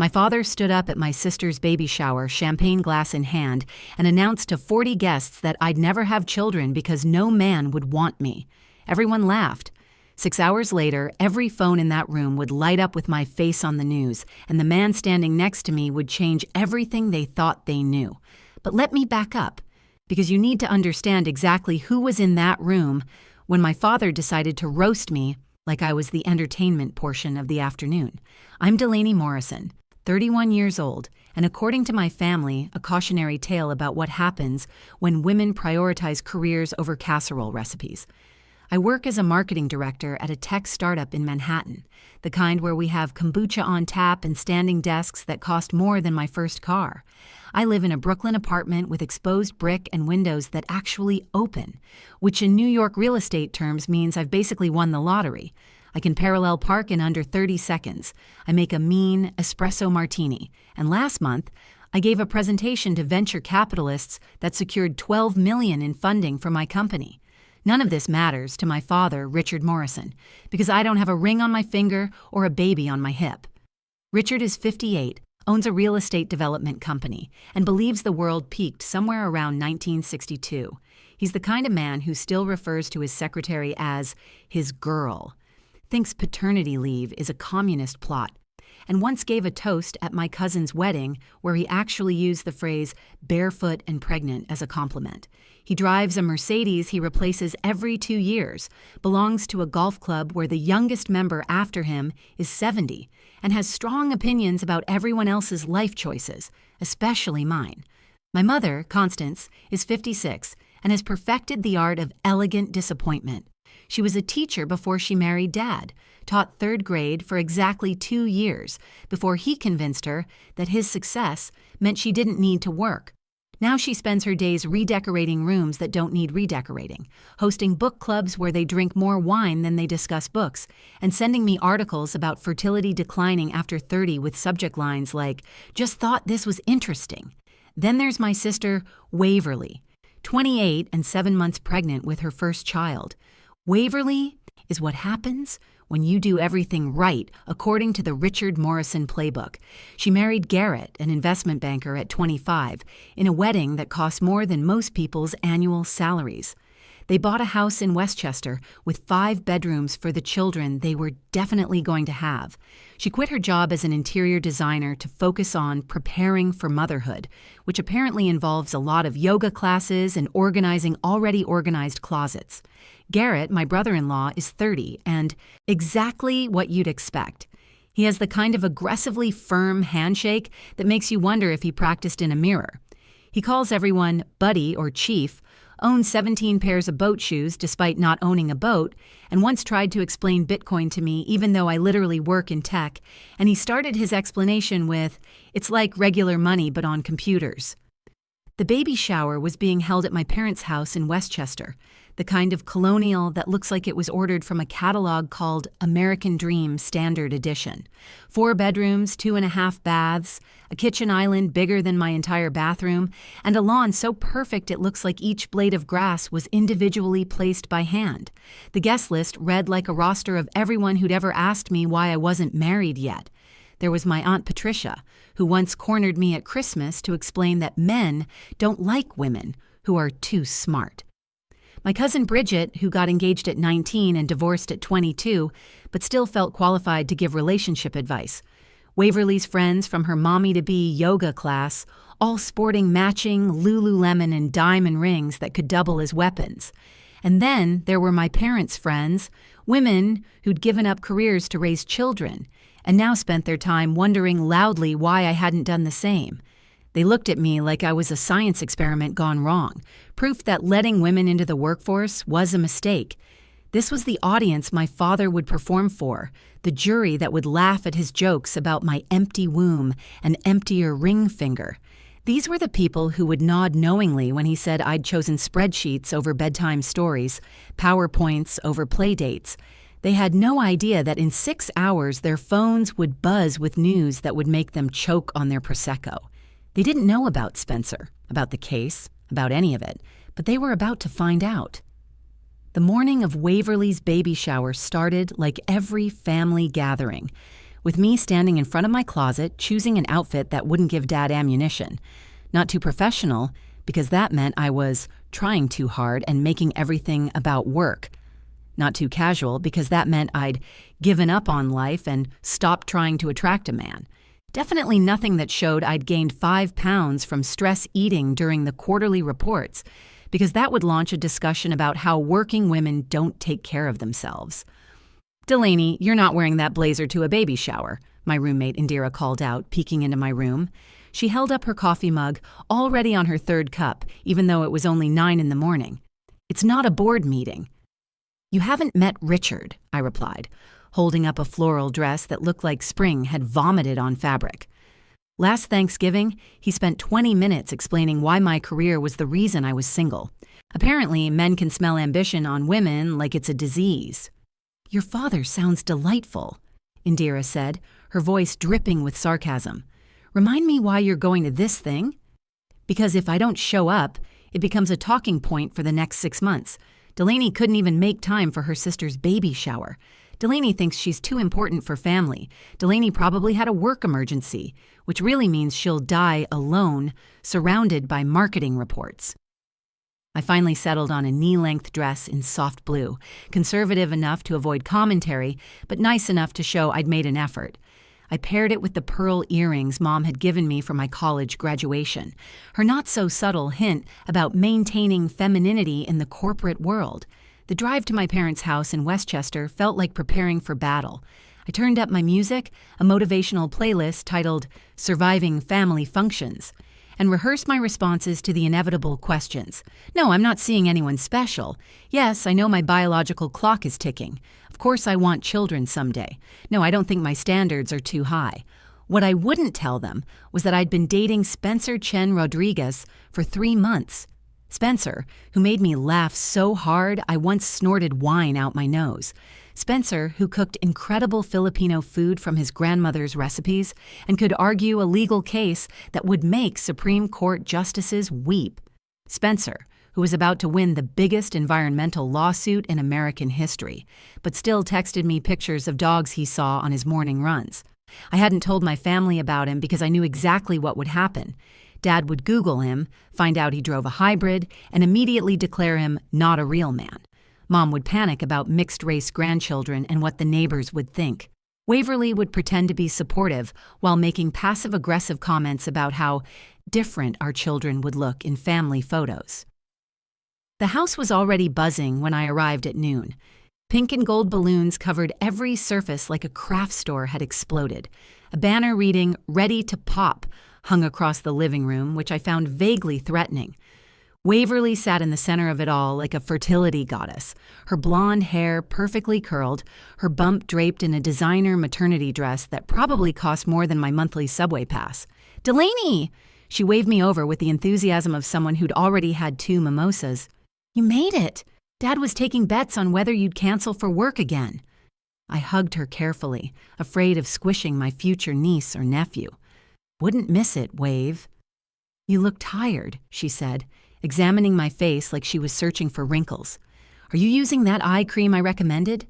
My father stood up at my sister's baby shower, champagne glass in hand, and announced to 40 guests that I'd never have children because no man would want me. Everyone laughed. 6 hours later, every phone in that room would light up with my face on the news, and the man standing next to me would change everything they thought they knew. But let me back up, because you need to understand exactly who was in that room when my father decided to roast me like I was the entertainment portion of the afternoon. I'm Delaney Morrison, 31 years old, and according to my family, a cautionary tale about what happens when women prioritize careers over casserole recipes. I work as a marketing director at a tech startup in Manhattan, the kind where we have kombucha on tap and standing desks that cost more than my first car. I live in a Brooklyn apartment with exposed brick and windows that actually open, which in New York real estate terms means I've basically won the lottery. I can parallel park in under 30 seconds. I make a mean espresso martini. And last month, I gave a presentation to venture capitalists that secured $12 million in funding for my company. None of this matters to my father, Richard Morrison, because I don't have a ring on my finger or a baby on my hip. Richard is 58, owns a real estate development company, and believes the world peaked somewhere around 1962. He's the kind of man who still refers to his secretary as his girl, thinks paternity leave is a communist plot, and once gave a toast at my cousin's wedding where he actually used the phrase barefoot and pregnant as a compliment. He drives a Mercedes he replaces every 2 years, belongs to a golf club where the youngest member after him is 70, and has strong opinions about everyone else's life choices, especially mine. My mother, Constance, is 56 and has perfected the art of elegant disappointment. She was a teacher before she married Dad, taught 3rd grade for exactly 2 years before he convinced her that his success meant she didn't need to work. Now she spends her days redecorating rooms that don't need redecorating, hosting book clubs where they drink more wine than they discuss books, and sending me articles about fertility declining after 30 with subject lines like, "Just thought this was interesting." Then there's my sister, Waverly, 28 and 7 months pregnant with her first child. Waverly is what happens when you do everything right, according to the Richard Morrison playbook. She married Garrett, an investment banker, at 25, in a wedding that cost more than most people's annual salaries. They bought a house in Westchester with 5 bedrooms for the children they were definitely going to have. She quit her job as an interior designer to focus on preparing for motherhood, which apparently involves a lot of yoga classes and organizing already organized closets. Garrett, my brother-in-law, is 30 and exactly what you'd expect. He has the kind of aggressively firm handshake that makes you wonder if he practiced in a mirror. He calls everyone buddy or chief, owns 17 pairs of boat shoes despite not owning a boat, and once tried to explain Bitcoin to me even though I literally work in tech, and he started his explanation with, "It's like regular money but on computers." The baby shower was being held at my parents' house in Westchester, the kind of colonial that looks like it was ordered from a catalog called American Dream Standard Edition. 4 bedrooms, 2.5 baths, a kitchen island bigger than my entire bathroom, and a lawn so perfect it looks like each blade of grass was individually placed by hand. The guest list read like a roster of everyone who'd ever asked me why I wasn't married yet. There was my Aunt Patricia, who once cornered me at Christmas to explain that men don't like women who are too smart. My cousin Bridget, who got engaged at 19 and divorced at 22, but still felt qualified to give relationship advice. Waverly's friends from her mommy-to-be yoga class, all sporting matching Lululemon and diamond rings that could double as weapons. And then there were my parents' friends, women who'd given up careers to raise children, and now spent their time wondering loudly why I hadn't done the same. They looked at me like I was a science experiment gone wrong, proof that letting women into the workforce was a mistake. This was the audience my father would perform for, the jury that would laugh at his jokes about my empty womb and emptier ring finger. These were the people who would nod knowingly when he said I'd chosen spreadsheets over bedtime stories, PowerPoints over play dates. They had no idea that in 6 hours their phones would buzz with news that would make them choke on their Prosecco. They didn't know about Spencer, about the case, about any of it, but they were about to find out. The morning of Waverly's baby shower started like every family gathering. with me standing in front of my closet choosing an outfit that wouldn't give Dad ammunition. Not too professional, because that meant I was trying too hard and making everything about work. Not too casual, because that meant I'd given up on life and stopped trying to attract a man. Definitely nothing that showed I'd gained 5 pounds from stress eating during the quarterly reports, because that would launch a discussion about how working women don't take care of themselves. "Delaney, you're not wearing that blazer to a baby shower," my roommate Indira called out, peeking into my room. She held up her coffee mug, already on her 3rd cup, even though it was only 9 in the morning. "It's not a board meeting." "You haven't met Richard," I replied, holding up a floral dress that looked like spring had vomited on fabric. Last Thanksgiving, he spent 20 minutes explaining why my career was the reason I was single. Apparently, men can smell ambition on women like it's a disease. "Your father sounds delightful," Indira said, her voice dripping with sarcasm. "Remind me why you're going to this thing?" "Because if I don't show up, it becomes a talking point for the next 6 months. Delaney couldn't even make time for her sister's baby shower. Delaney thinks she's too important for family. Delaney probably had a work emergency, which really means she'll die alone, surrounded by marketing reports." I finally settled on a knee-length dress in soft blue, conservative enough to avoid commentary, but nice enough to show I'd made an effort. I paired it with the pearl earrings Mom had given me for my college graduation, her not-so-subtle hint about maintaining femininity in the corporate world. The drive to my parents' house in Westchester felt like preparing for battle. I turned up my music, a motivational playlist titled "Surviving Family Functions," and rehearsed my responses to the inevitable questions. "No, I'm not seeing anyone special. Yes, I know my biological clock is ticking. Of course I want children someday. No, I don't think my standards are too high." What I wouldn't tell them was that I'd been dating Spencer Chen Rodriguez for 3 months. Spencer, who made me laugh so hard I once snorted wine out my nose. Spencer, who cooked incredible Filipino food from his grandmother's recipes and could argue a legal case that would make Supreme Court justices weep. Spencer, who was about to win the biggest environmental lawsuit in American history, but still texted me pictures of dogs he saw on his morning runs. I hadn't told my family about him because I knew exactly what would happen. Dad would Google him, find out he drove a hybrid, and immediately declare him not a real man. Mom would panic about mixed-race grandchildren and what the neighbors would think. Waverly would pretend to be supportive while making passive-aggressive comments about how different our children would look in family photos. The house was already buzzing when I arrived at noon. Pink and gold balloons covered every surface like a craft store had exploded. A banner reading "Ready to Pop" hung across the living room, which I found vaguely threatening. Waverly sat in the center of it all like a fertility goddess, her blonde hair perfectly curled, her bump draped in a designer maternity dress that probably cost more than my monthly subway pass. "Delaney!" She waved me over with the enthusiasm of someone who'd already had 2 mimosas. "You made it! Dad was taking bets on whether you'd cancel for work again." I hugged her carefully, afraid of squishing my future niece or nephew. "Wouldn't miss it, Wave." "You look tired," she said, examining my face like she was searching for wrinkles. "Are you using that eye cream I recommended?"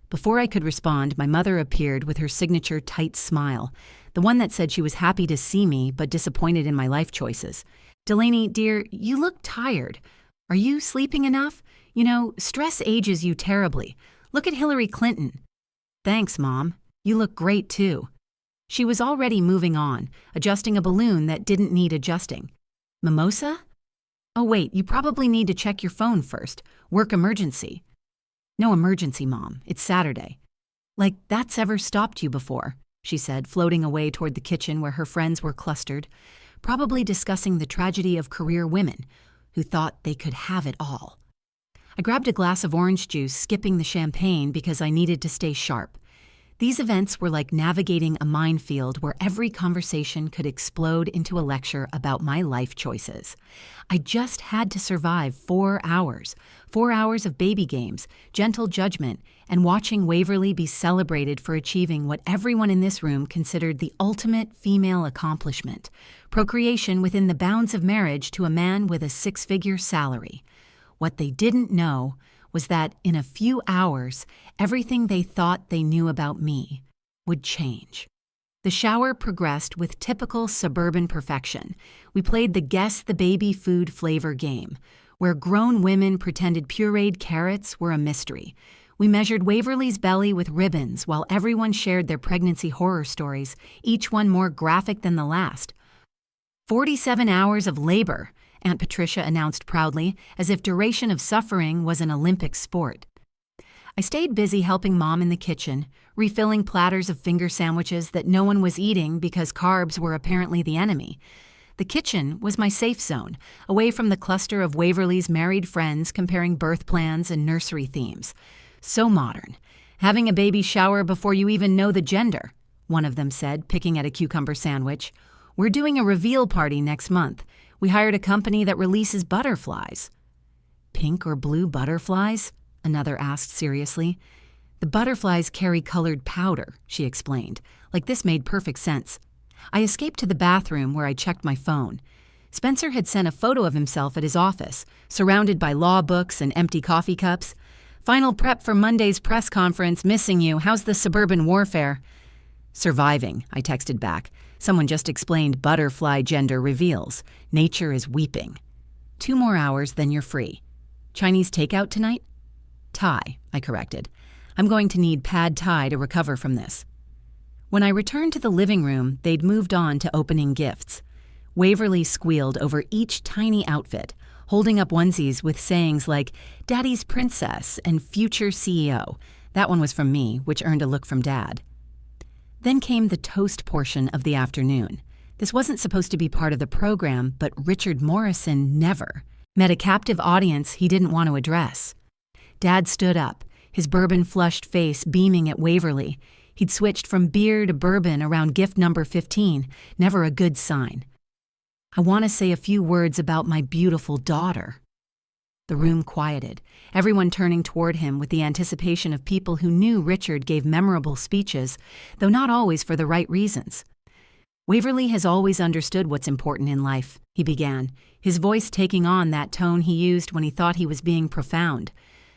Before I could respond, my mother appeared with her signature tight smile, the one that said she was happy to see me but disappointed in my life choices. "Delaney, dear, you look tired. Are you sleeping enough? You know, stress ages you terribly. Look at Hillary Clinton." "Thanks, Mom. You look great, too." She was already moving on, adjusting a balloon that didn't need adjusting. "Mimosa? Oh, wait, you probably need to check your phone first. Work emergency." "No emergency, Mom. It's Saturday." "Like that's ever stopped you before," she said, floating away toward the kitchen where her friends were clustered, probably discussing the tragedy of career women who thought they could have it all. I grabbed a glass of orange juice, skipping the champagne because I needed to stay sharp. These events were like navigating a minefield where every conversation could explode into a lecture about my life choices. I just had to survive 4 hours. 4 hours of baby games, gentle judgment, and watching Waverly be celebrated for achieving what everyone in this room considered the ultimate female accomplishment: procreation within the bounds of marriage to a man with a 6-figure salary. What they didn't know was that in a few hours, everything they thought they knew about me would change. The shower progressed with typical suburban perfection. We played the Guess the Baby Food Flavor game, where grown women pretended pureed carrots were a mystery. We measured Waverly's belly with ribbons while everyone shared their pregnancy horror stories, each one more graphic than the last. 47 hours of labor, Aunt Patricia announced proudly, as if duration of suffering was an Olympic sport. I stayed busy helping Mom in the kitchen, refilling platters of finger sandwiches that no one was eating because carbs were apparently the enemy. The kitchen was my safe zone, away from the cluster of Waverly's married friends comparing birth plans and nursery themes. So modern. Having a baby shower before you even know the gender, one of them said, picking at a cucumber sandwich. We're doing a reveal party next month. We hired a company that releases butterflies. Pink or blue butterflies? Another asked seriously. The butterflies carry colored powder, she explained. Like this made perfect sense. I escaped to the bathroom where I checked my phone. Spencer had sent a photo of himself at his office, surrounded by law books and empty coffee cups. Final prep for Monday's press conference, missing you. How's the suburban warfare? Surviving, I texted back. Someone just explained butterfly gender reveals. Nature is weeping. 2 more hours, then you're free. Chinese takeout tonight? Thai, I corrected. I'm going to need pad Thai to recover from this. When I returned to the living room, they'd moved on to opening gifts. Waverly squealed over each tiny outfit, holding up onesies with sayings like, Daddy's Princess and Future CEO. That one was from me, which earned a look from Dad. Then came the toast portion of the afternoon. This wasn't supposed to be part of the program, but Richard Morrison never met a captive audience he didn't want to address. Dad stood up, his bourbon-flushed face beaming at Waverly. He'd switched from beer to bourbon around gift number 15, never a good sign. I want to say a few words about my beautiful daughter. The room quieted, everyone turning toward him with the anticipation of people who knew Richard gave memorable speeches, though not always for the right reasons. Waverly has always understood what's important in life, he began, his voice taking on that tone he used when he thought he was being profound.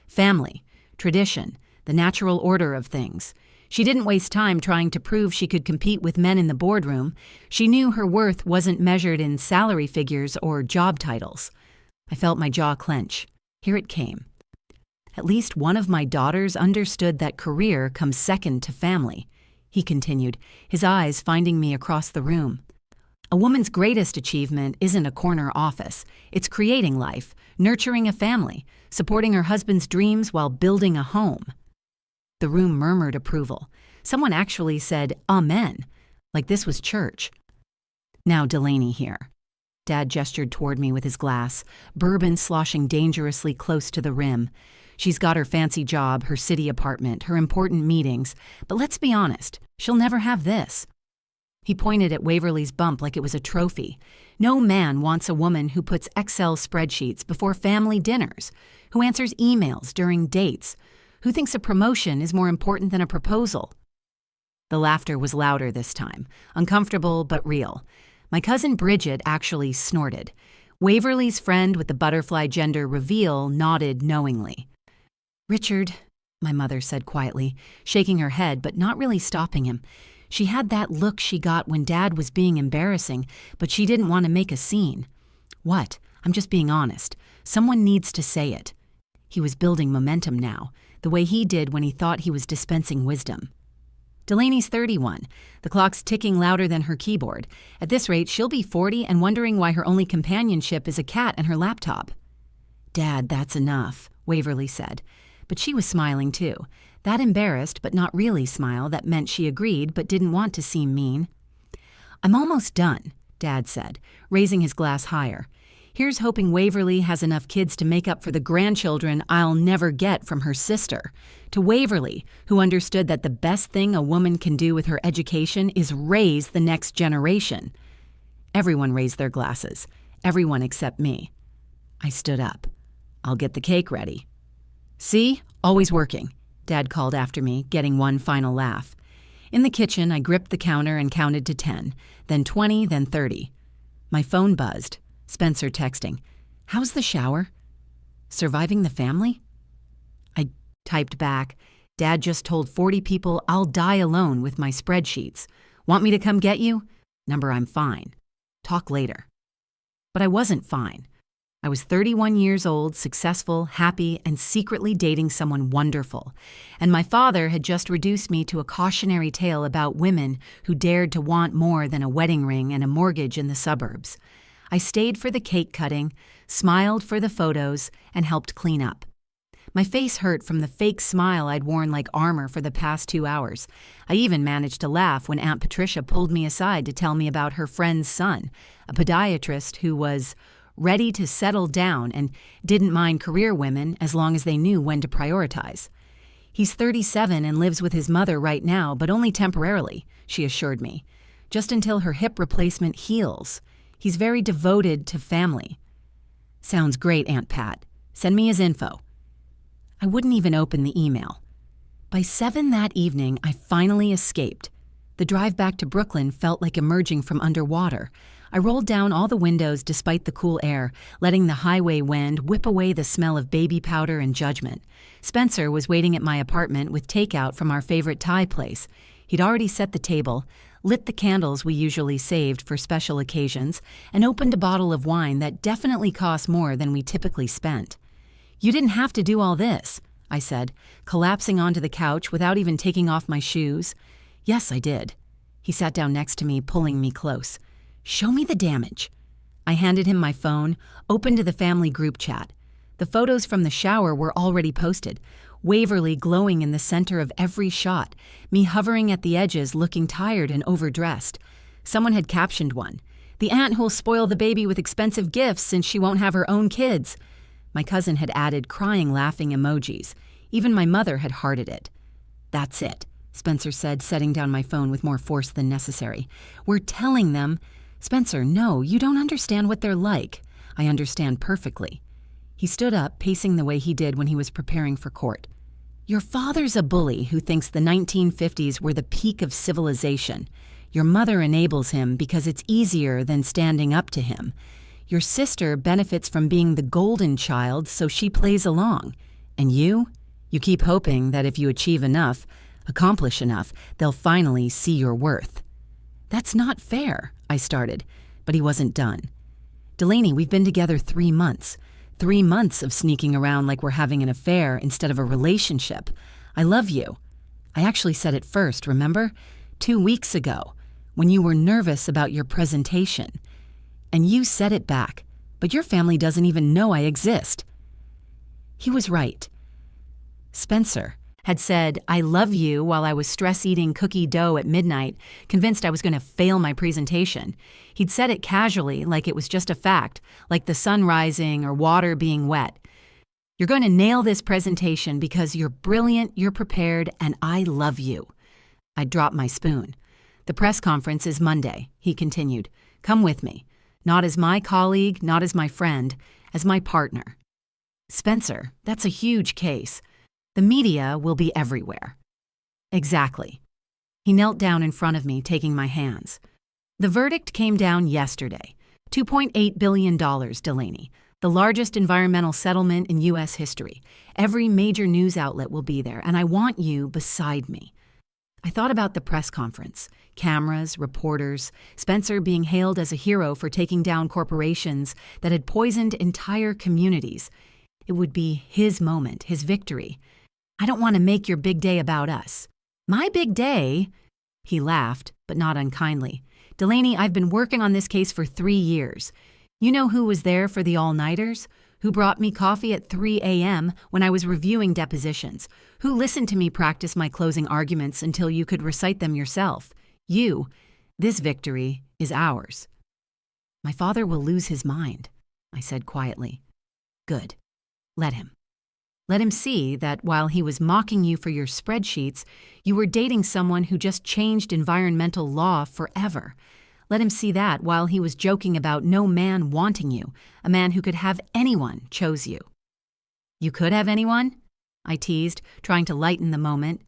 Family, tradition, the natural order of things. She didn't waste time trying to prove she could compete with men in the boardroom. She knew her worth wasn't measured in salary figures or job titles. I felt my jaw clench. Here it came. At least one of my daughters understood that career comes second to family, he continued, his eyes finding me across the room. A woman's greatest achievement isn't a corner office. It's creating life, nurturing a family, supporting her husband's dreams while building a home. The room murmured approval. Someone actually said, Amen, like this was church. Now Delaney here. Dad gestured toward me with his glass, bourbon sloshing dangerously close to the rim. She's got her fancy job, her city apartment, her important meetings, but let's be honest, she'll never have this. He pointed at Waverly's bump like it was a trophy. No man wants a woman who puts Excel spreadsheets before family dinners, who answers emails during dates, who thinks a promotion is more important than a proposal. The laughter was louder this time, uncomfortable but real. My cousin Bridget actually snorted. Waverly's friend with the butterfly gender reveal nodded knowingly. Richard, my mother said quietly, shaking her head but not really stopping him. She had that look she got when Dad was being embarrassing, but she didn't want to make a scene. What? I'm just being honest. Someone needs to say it. He was building momentum now, the way he did when he thought he was dispensing wisdom. Delaney's 31. The clock's ticking louder than her keyboard. At this rate, she'll be 40 and wondering why her only companionship is a cat and her laptop. Dad, that's enough, Waverly said. But she was smiling too. That embarrassed but not really smile that meant she agreed but didn't want to seem mean. I'm almost done, Dad said, raising his glass higher. Here's hoping Waverly has enough kids to make up for the grandchildren I'll never get from her sister. To Waverly, who understood that the best thing a woman can do with her education is raise the next generation. Everyone raised their glasses, everyone except me. I stood up. I'll get the cake ready. See? Always working, Dad called after me, getting one final laugh. In the kitchen, I gripped the counter and counted to 10, then 20, then 30. My phone buzzed. Spencer texting, "How's the shower? Surviving the family?" I typed back, Dad just told 40 people I'll die alone with my spreadsheets. Want me to come get you? Number, I'm fine. Talk later. But I wasn't fine. I was 31 years old, successful, happy, and secretly dating someone wonderful. And my father had just reduced me to a cautionary tale about women who dared to want more than a wedding ring and a mortgage in the suburbs. I stayed for the cake cutting, smiled for the photos, and helped clean up. My face hurt from the fake smile I'd worn like armor for the past 2 hours. I even managed to laugh when Aunt Patricia pulled me aside to tell me about her friend's son, a podiatrist who was ready to settle down and didn't mind career women as long as they knew when to prioritize. He's 37 and lives with his mother right now, but only temporarily, she assured me, just until her hip replacement heals. He's very devoted to family. Sounds great, Aunt Pat. Send me his info. I wouldn't even open the email. By 7 that evening, I finally escaped. The drive back to Brooklyn felt like emerging from underwater. I rolled down all the windows despite the cool air, letting the highway wind whip away the smell of baby powder and judgment. Spencer was waiting at my apartment with takeout from our favorite Thai place. He'd already set the table, lit the candles we usually saved for special occasions, and opened a bottle of wine that definitely cost more than we typically spent. You didn't have to do all this, I said, collapsing onto the couch without even taking off my shoes. Yes, I did. He sat down next to me, pulling me close. Show me the damage. I handed him my phone, opened the family group chat. The photos from the shower were already posted, Waverly glowing in the center of every shot, me hovering at the edges looking tired and overdressed. Someone had captioned one, "The aunt who'll spoil the baby with expensive gifts since she won't have her own kids." My cousin had added crying laughing emojis. Even my mother had hearted it. That's it, Spencer said, setting down my phone with more force than necessary. We're telling them. Spencer, no, you don't understand what they're like. I understand perfectly. He stood up, pacing the way he did when he was preparing for court. Your father's a bully who thinks the 1950s were the peak of civilization. Your mother enables him because it's easier than standing up to him. Your sister benefits from being the golden child, so she plays along. And you keep hoping that if you achieve enough, accomplish enough, they'll finally see your worth. That's not fair, I started, but he wasn't done. Delaney, we've been together 3 months. 3 months of sneaking around like we're having an affair instead of a relationship. I love you. I actually said it first, remember? 2 weeks ago, when you were nervous about your presentation. And you said it back, but your family doesn't even know I exist. He was right. Spencer had said, I love you while I was stress-eating cookie dough at midnight, convinced I was going to fail my presentation. He'd said it casually, like it was just a fact, like the sun rising or water being wet. You're going to nail this presentation because you're brilliant, you're prepared, and I love you. I dropped my spoon. The press conference is Monday, he continued. Come with me. Not as my colleague, not as my friend, as my partner. Spencer, that's a huge case. The media will be everywhere. Exactly. He knelt down in front of me, taking my hands. The verdict came down yesterday. $2.8 billion, Delaney. The largest environmental settlement in U.S. history. Every major news outlet will be there, and I want you beside me. I thought about the press conference. Cameras, reporters, Spencer being hailed as a hero for taking down corporations that had poisoned entire communities. It would be his moment, his victory. I don't want to make your big day about us. My big day? He laughed, but not unkindly. Delaney, I've been working on this case for 3 years. You know who was there for the all-nighters? Who brought me coffee at 3 a.m. when I was reviewing depositions? Who listened to me practice my closing arguments until you could recite them yourself? You. This victory is ours. My father will lose his mind, I said quietly. Good. Let him. Let him see that while he was mocking you for your spreadsheets, you were dating someone who just changed environmental law forever. Let him see that while he was joking about no man wanting you, a man who could have anyone chose you. You could have anyone? I teased, trying to lighten the moment.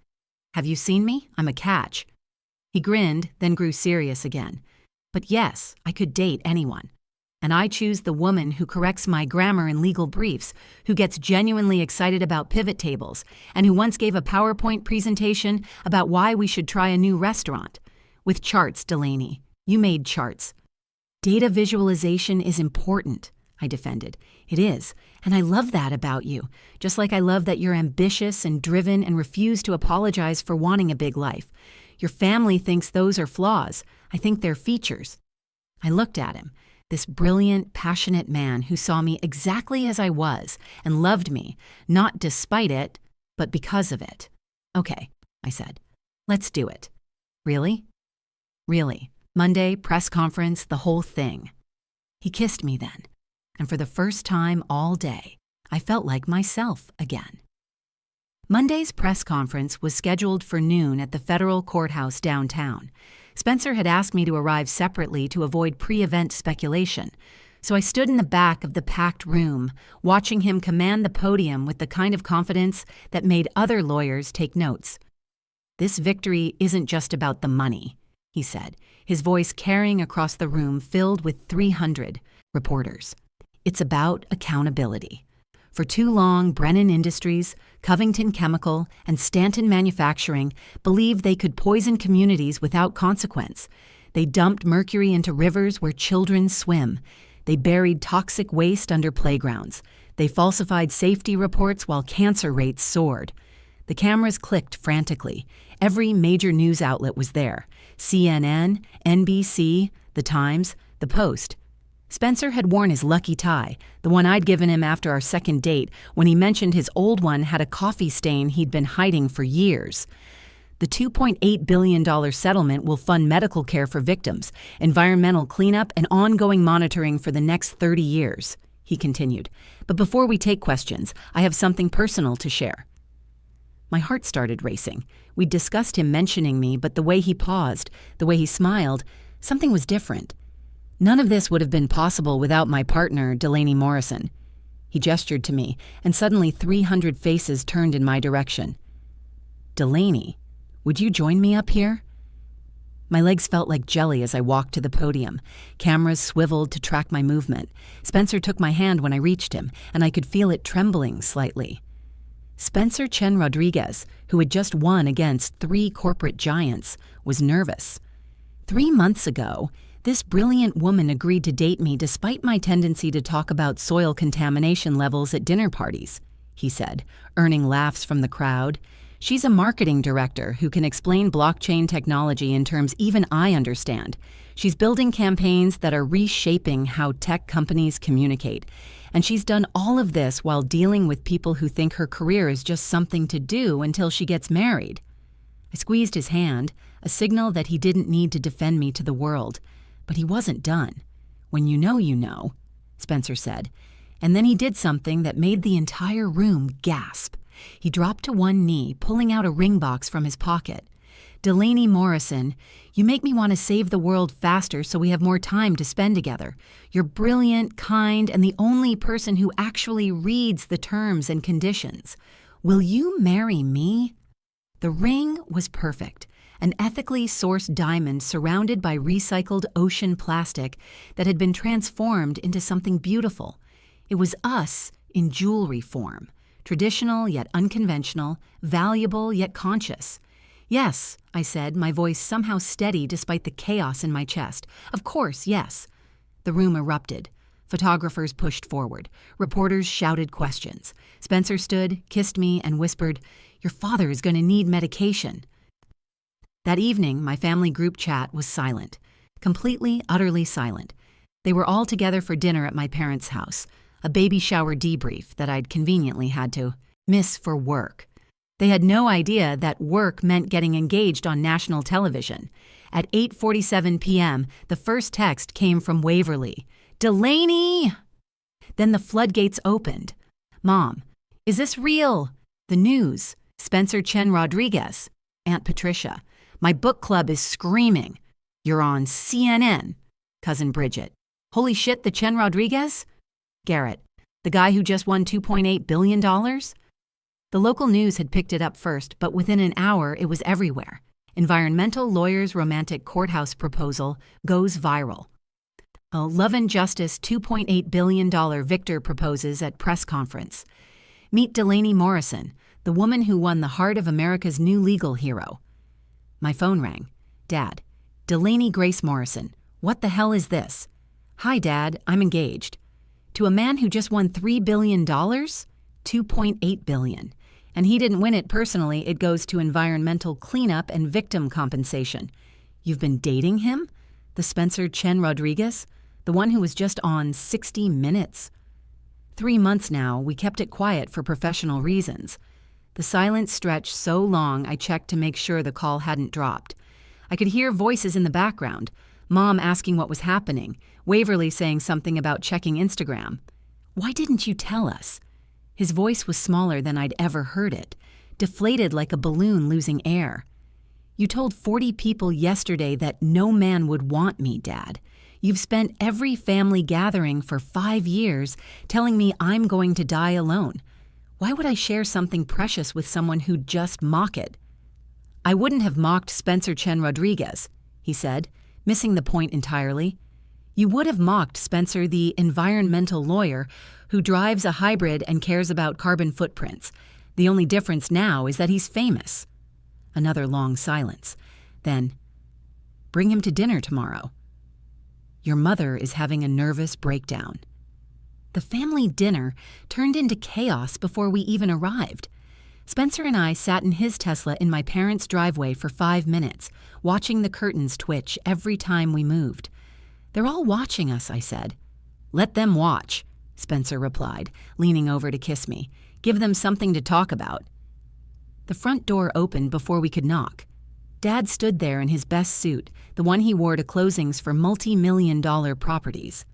Have you seen me? I'm a catch. He grinned, then grew serious again. But yes, I could date anyone. And I choose the woman who corrects my grammar in legal briefs, who gets genuinely excited about pivot tables, and who once gave a PowerPoint presentation about why we should try a new restaurant. With charts, Delaney. You made charts. Data visualization is important, I defended. It is, and I love that about you, just like I love that you're ambitious and driven and refuse to apologize for wanting a big life. Your family thinks those are flaws. I think they're features. I looked at him, this brilliant, passionate man who saw me exactly as I was and loved me, not despite it, but because of it. Okay, I said. Let's do it. Really? Really. Monday, press conference, the whole thing. He kissed me then, and for the first time all day, I felt like myself again. Monday's press conference was scheduled for noon at the federal courthouse downtown. Spencer had asked me to arrive separately to avoid pre-event speculation, so I stood in the back of the packed room, watching him command the podium with the kind of confidence that made other lawyers take notes. "This victory isn't just about the money," he said, his voice carrying across the room filled with 300 reporters. "It's about accountability. For too long, Brennan Industries, Covington Chemical, and Stanton Manufacturing believed they could poison communities without consequence. They dumped mercury into rivers where children swim. They buried toxic waste under playgrounds. They falsified safety reports while cancer rates soared. The cameras clicked frantically. Every major news outlet was there. CNN, NBC, The Times, The Post. Spencer had worn his lucky tie, the one I'd given him after our second date when he mentioned his old one had a coffee stain he'd been hiding for years. The $2.8 billion settlement will fund medical care for victims, environmental cleanup, and ongoing monitoring for the next 30 years, he continued. But before we take questions, I have something personal to share. My heart started racing. We'd discussed him mentioning me, but the way he paused, the way he smiled, something was different. None of this would have been possible without my partner, Delaney Morrison. He gestured to me, and suddenly 300 faces turned in my direction. "Delaney, would you join me up here?" My legs felt like jelly as I walked to the podium. Cameras swiveled to track my movement. Spencer took my hand when I reached him, and I could feel it trembling slightly. Spencer Chen Rodriguez, who had just won against 3 corporate giants, was nervous. 3 months ago, this brilliant woman agreed to date me despite my tendency to talk about soil contamination levels at dinner parties, he said, earning laughs from the crowd. She's a marketing director who can explain blockchain technology in terms even I understand. She's building campaigns that are reshaping how tech companies communicate. And she's done all of this while dealing with people who think her career is just something to do until she gets married. I squeezed his hand, a signal that he didn't need to defend me to the world. But he wasn't done. "When you know," Spencer said. And then he did something that made the entire room gasp. He dropped to one knee, pulling out a ring box from his pocket. "Delaney Morrison, you make me want to save the world faster so we have more time to spend together. You're brilliant, kind, and the only person who actually reads the terms and conditions. Will you marry me?" The ring was perfect. An ethically sourced diamond surrounded by recycled ocean plastic that had been transformed into something beautiful. It was us in jewelry form, traditional yet unconventional, valuable yet conscious. "Yes," I said, my voice somehow steady despite the chaos in my chest. "Of course, yes." The room erupted. Photographers pushed forward. Reporters shouted questions. Spencer stood, kissed me, and whispered, "Your father is going to need medication." That evening, my family group chat was silent. Completely, utterly silent. They were all together for dinner at my parents' house, a baby shower debrief that I'd conveniently had to miss for work. They had no idea that work meant getting engaged on national television. At 8:47 p.m., the first text came from Waverly. "Delaney!" Then the floodgates opened. "Mom, is this real? The news. Spencer Chen Rodriguez. Aunt Patricia. My book club is screaming. You're on CNN. Cousin Bridget. Holy shit, the Chen Rodriguez? Garrett. The guy who just won $2.8 billion? The local news had picked it up first, but within an hour it was everywhere. Environmental lawyer's romantic courthouse proposal goes viral. Love and Justice $2.8 billion victor proposes at press conference. Meet Delaney Morrison, the woman who won the heart of America's new legal hero. My phone rang. Dad. Delaney Grace Morrison. What the hell is this? Hi, Dad. I'm engaged. To a man who just won $3 billion? $2.8 billion. And he didn't win it personally. It goes to environmental cleanup and victim compensation. You've been dating him? The Spencer Chen Rodriguez? The one who was just on 60 Minutes? 3 months now, we kept it quiet for professional reasons. The silence stretched so long I checked to make sure the call hadn't dropped. I could hear voices in the background, Mom asking what was happening, Waverly saying something about checking Instagram. Why didn't you tell us? His voice was smaller than I'd ever heard it, deflated like a balloon losing air. You told 40 people yesterday that no man would want me, Dad. You've spent every family gathering for 5 years telling me I'm going to die alone. Why would I share something precious with someone who'd just mock it? I wouldn't have mocked Spencer Chen Rodriguez, he said, missing the point entirely. You would have mocked Spencer, the environmental lawyer who drives a hybrid and cares about carbon footprints. The only difference now is that he's famous. Another long silence. Then, bring him to dinner tomorrow. Your mother is having a nervous breakdown. The family dinner turned into chaos before we even arrived. Spencer and I sat in his Tesla in my parents' driveway for 5 minutes, watching the curtains twitch every time we moved. They're all watching us, I said. Let them watch, Spencer replied, leaning over to kiss me. Give them something to talk about. The front door opened before we could knock. Dad stood there in his best suit, the one he wore to closings for multi-million-dollar properties.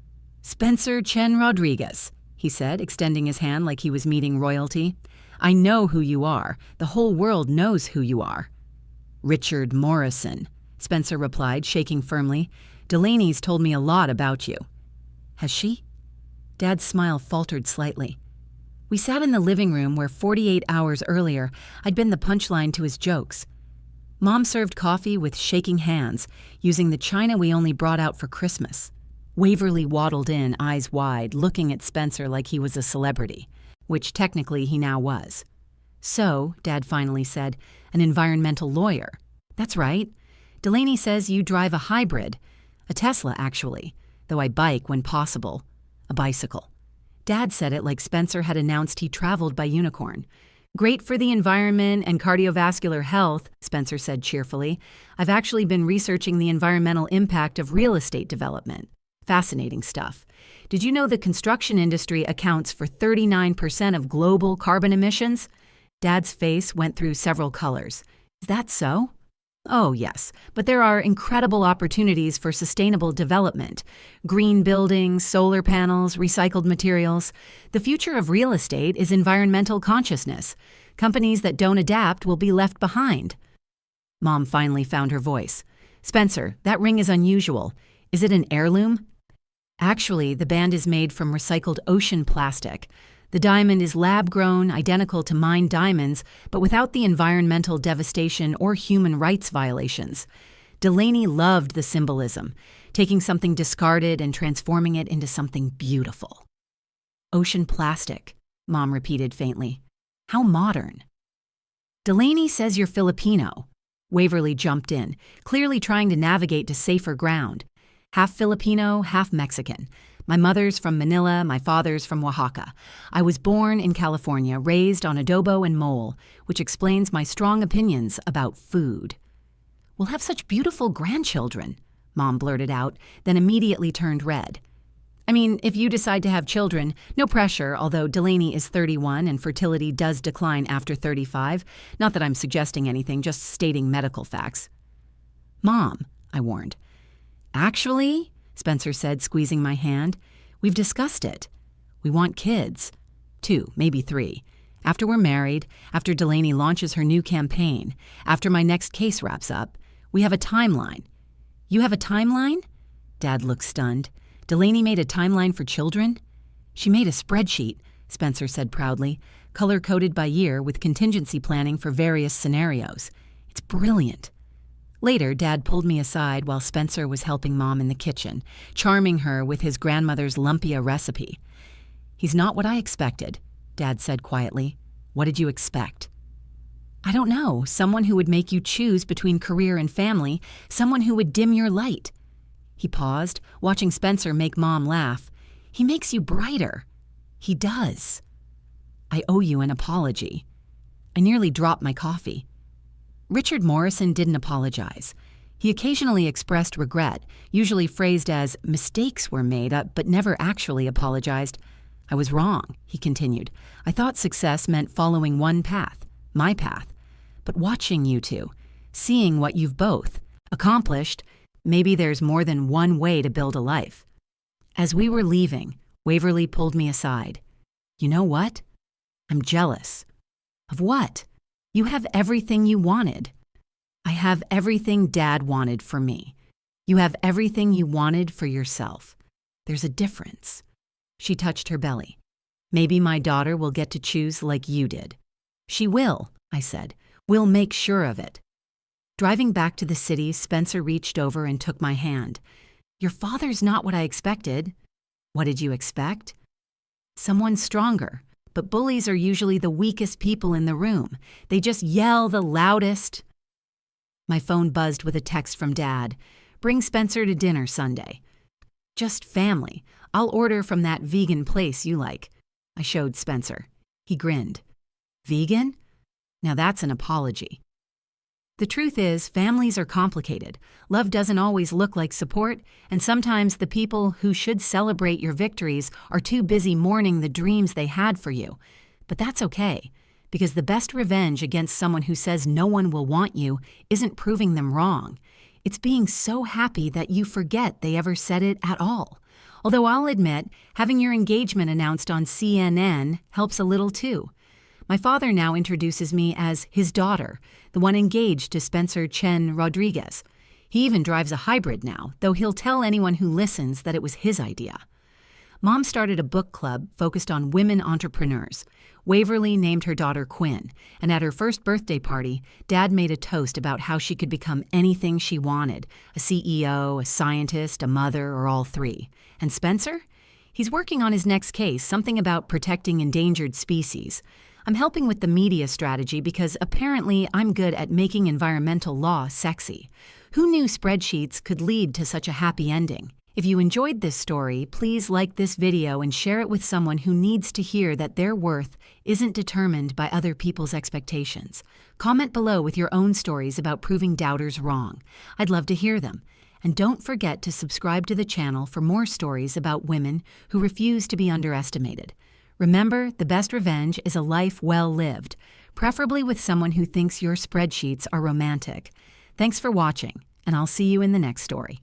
Spencer Chen Rodriguez, he said, extending his hand like he was meeting royalty. I know who you are. The whole world knows who you are. Richard Morrison, Spencer replied, shaking firmly. Delaney's told me a lot about you. Has she? Dad's smile faltered slightly. We sat in the living room where 48 hours earlier I'd been the punchline to his jokes. Mom served coffee with shaking hands, using the china we only brought out for Christmas. Waverly waddled in, eyes wide, looking at Spencer like he was a celebrity, which technically he now was. So, Dad finally said, an environmental lawyer. That's right. Delaney says you drive a hybrid. A Tesla, actually, though I bike when possible. A bicycle. Dad said it like Spencer had announced he traveled by unicorn. Great for the environment and cardiovascular health, Spencer said cheerfully. I've actually been researching the environmental impact of real estate development. Fascinating stuff. Did you know the construction industry accounts for 39% of global carbon emissions? Dad's face went through several colors. Is that so? Oh, yes, but there are incredible opportunities for sustainable development. Green buildings, solar panels, recycled materials. The future of real estate is environmental consciousness. Companies that don't adapt will be left behind. Mom finally found her voice. Spencer, that ring is unusual. Is it an heirloom? Actually, the band is made from recycled ocean plastic. The diamond is lab-grown, identical to mined diamonds, but without the environmental devastation or human rights violations. Delaney loved the symbolism, taking something discarded and transforming it into something beautiful. Ocean plastic, Mom repeated faintly. How modern. Delaney says you're Filipino. Waverly jumped in, clearly trying to navigate to safer ground. Half Filipino, half Mexican. My mother's from Manila, my father's from Oaxaca. I was born in California, raised on adobo and mole, which explains my strong opinions about food. We'll have such beautiful grandchildren, Mom blurted out, then immediately turned red. I mean, if you decide to have children, no pressure, although Delaney is 31 and fertility does decline after 35. Not that I'm suggesting anything, just stating medical facts. Mom, I warned. Actually, Spencer said, squeezing my hand, we've discussed it. We want kids. 2, maybe 3. After we're married, after Delaney launches her new campaign, after my next case wraps up, we have a timeline. You have a timeline? Dad looked stunned. Delaney made a timeline for children? She made a spreadsheet, Spencer said proudly, color-coded by year with contingency planning for various scenarios. It's brilliant. Later, Dad pulled me aside while Spencer was helping Mom in the kitchen, charming her with his grandmother's lumpia recipe. "He's not what I expected," Dad said quietly. "What did you expect?" "I don't know. Someone who would make you choose between career and family, someone who would dim your light." He paused, watching Spencer make Mom laugh. "He makes you brighter." "He does." "I owe you an apology." I nearly dropped my coffee. Richard Morrison didn't apologize. He occasionally expressed regret, usually phrased as mistakes were made but never actually apologized. "I was wrong," he continued. "I thought success meant following one path, my path. But watching you two, seeing what you've both accomplished, maybe there's more than one way to build a life." As we were leaving, Waverly pulled me aside. "You know what? I'm jealous." "Of what?" "You have everything you wanted." "I have everything Dad wanted for me. You have everything you wanted for yourself. There's a difference." She touched her belly. "Maybe my daughter will get to choose like you did." "She will," I said. "We'll make sure of it." Driving back to the city, Spencer reached over and took my hand. "Your father's not what I expected." "What did you expect?" "Someone stronger. But bullies are usually the weakest people in the room. They just yell the loudest." My phone buzzed with a text from Dad. "Bring Spencer to dinner Sunday." "Just family. I'll order from that vegan place you like." I showed Spencer. He grinned. "Vegan? Now that's an apology." The truth is, families are complicated. Love doesn't always look like support, and sometimes the people who should celebrate your victories are too busy mourning the dreams they had for you. But that's okay, because the best revenge against someone who says no one will want you isn't proving them wrong. It's being so happy that you forget they ever said it at all. Although I'll admit, having your engagement announced on CNN helps a little too. My father now introduces me as his daughter, the one engaged to Spencer Chen Rodriguez. He even drives a hybrid now, though he'll tell anyone who listens that it was his idea. Mom started a book club focused on women entrepreneurs. Waverly named her daughter Quinn, and at her first birthday party, Dad made a toast about how she could become anything she wanted, a CEO, a scientist, a mother, or all three. And Spencer? He's working on his next case, something about protecting endangered species. I'm helping with the media strategy because apparently I'm good at making environmental law sexy. Who knew spreadsheets could lead to such a happy ending? If you enjoyed this story, please like this video and share it with someone who needs to hear that their worth isn't determined by other people's expectations. Comment below with your own stories about proving doubters wrong. I'd love to hear them. And don't forget to subscribe to the channel for more stories about women who refuse to be underestimated. Remember, the best revenge is a life well lived, preferably with someone who thinks your spreadsheets are romantic. Thanks for watching, and I'll see you in the next story.